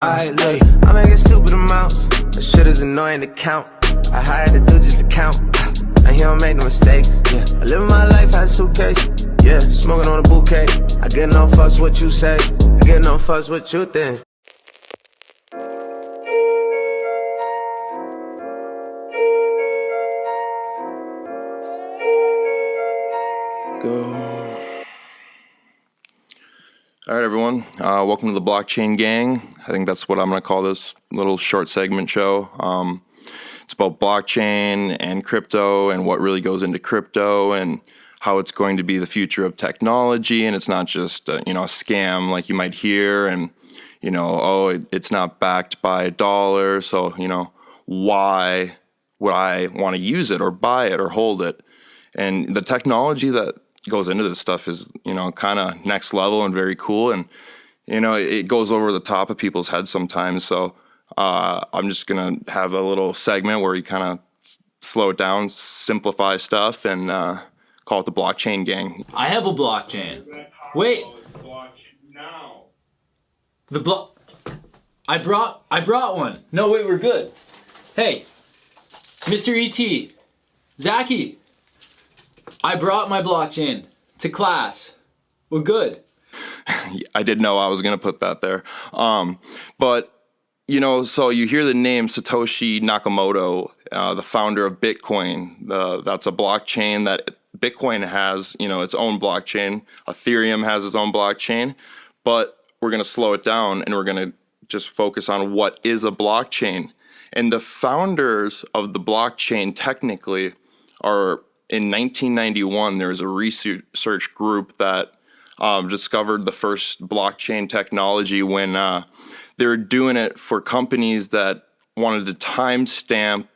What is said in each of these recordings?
Look, I make it stupid amounts. The shit is annoying to count. I hired a dude just to count, and he don't make no mistakes. Yeah, I live my life as a suitcase. Yeah, smoking on a bouquet. I get no fuss what you say. I get no fuss what you think. Go. All right, everyone. Welcome to the Blockchain Gang. I think that's what I'm going to call this little short segment show. It's about blockchain and crypto and what really goes into crypto and how it's going to be the future of technology. And it's not just a scam like you might hear. And it's not backed by a dollar. So why would I want to use it or buy it or hold it? And the technology that goes into this stuff is, kind of next level and very cool. And, it goes over the top of people's heads sometimes. So I'm just going to have a little segment where you kind of slow it down, simplify stuff, and call it the Blockchain Gang. I have a blockchain. Wait. I brought one. No, wait, we're good. Hey, Mr. E.T., Zachy, I brought my blockchain to class. We're good. I didn't know I was going to put that there. But, so you hear the name Satoshi Nakamoto, the founder of Bitcoin. That's a blockchain that Bitcoin has, its own blockchain. Ethereum has its own blockchain. But we're going to slow it down and we're going to just focus on what is a blockchain. And the founders of the blockchain technically are, in 1991, there was a research group that discovered the first blockchain technology when they were doing it for companies that wanted to timestamp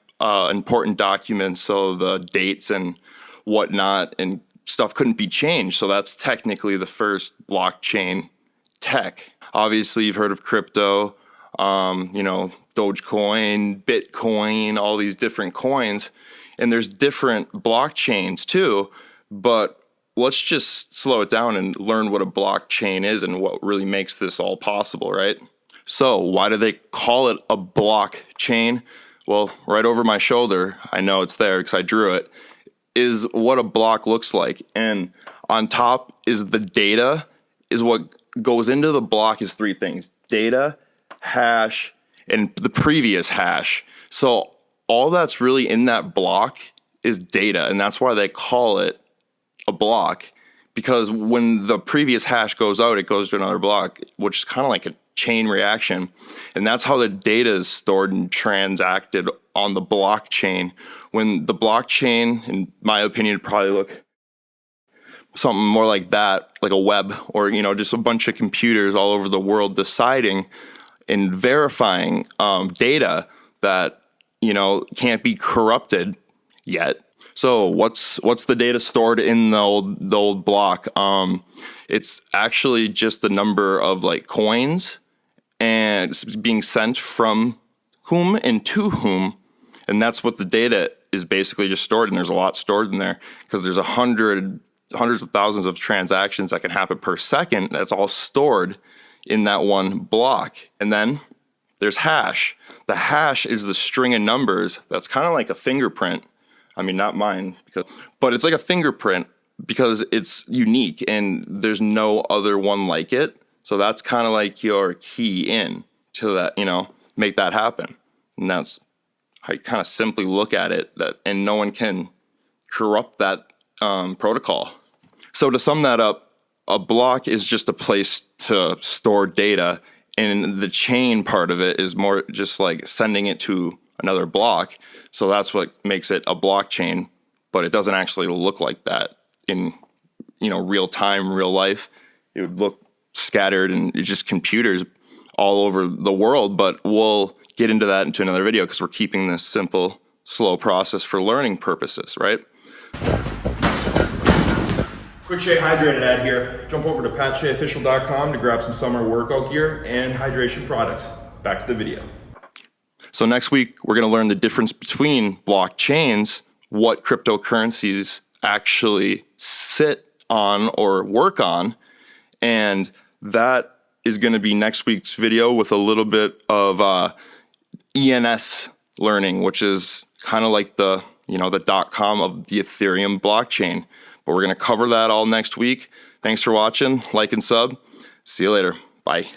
important documents, so the dates and whatnot and stuff couldn't be changed. So that's technically the first blockchain tech. Obviously, you've heard of crypto, Dogecoin, Bitcoin, all these different coins. And there's different blockchains too, but let's just slow it down and learn what a blockchain is and what really makes this all possible, right? So why do they call it a blockchain? Well, right over my shoulder, I know it's there because I drew it, is what a block looks like. And on top is the data, is what goes into the block is three things: data, hash, and the previous hash. So all that's really in that block is data, and that's why they call it a block, because when the previous hash goes out, it goes to another block, which is kind of like a chain reaction, and that's how the data is stored and transacted on the blockchain. When the blockchain, in my opinion, would probably look something more like that, like a web, or just a bunch of computers all over the world deciding and verifying data that can't be corrupted yet. So what's the data stored in the old block? It's actually just the number of coins, and it's being sent from whom and to whom, and that's what the data is basically just stored. And there's a lot stored in there because there's hundreds of thousands of transactions that can happen per second. That's all stored in that one block. And then there's hash. The hash is the string of numbers that's kind of like a fingerprint. I mean, not mine, but it's like a fingerprint because it's unique and there's no other one like it. So that's kind of like your key in to that, make that happen. And that's how you kind of simply look at it, and no one can corrupt that protocol. So to sum that up, a block is just a place to store data, and the chain part of it is more just like sending it to another block. So that's what makes it a blockchain, but it doesn't actually look like that in real time, real life. It would look scattered and it's just computers all over the world, but we'll get into that into another video because we're keeping this simple, slow process for learning purposes, right? Quick Shea Hydrated ad here. Jump over to PatSheaOfficial.com to grab some summer workout gear and hydration products. Back to the video. So next week, we're going to learn the difference between blockchains, what cryptocurrencies actually sit on or work on, and that is going to be next week's video with a little bit of ENS learning, which is kind of like the .com of the Ethereum blockchain. But we're going to cover that all next week. Thanks for watching. Like and sub. See you later. Bye.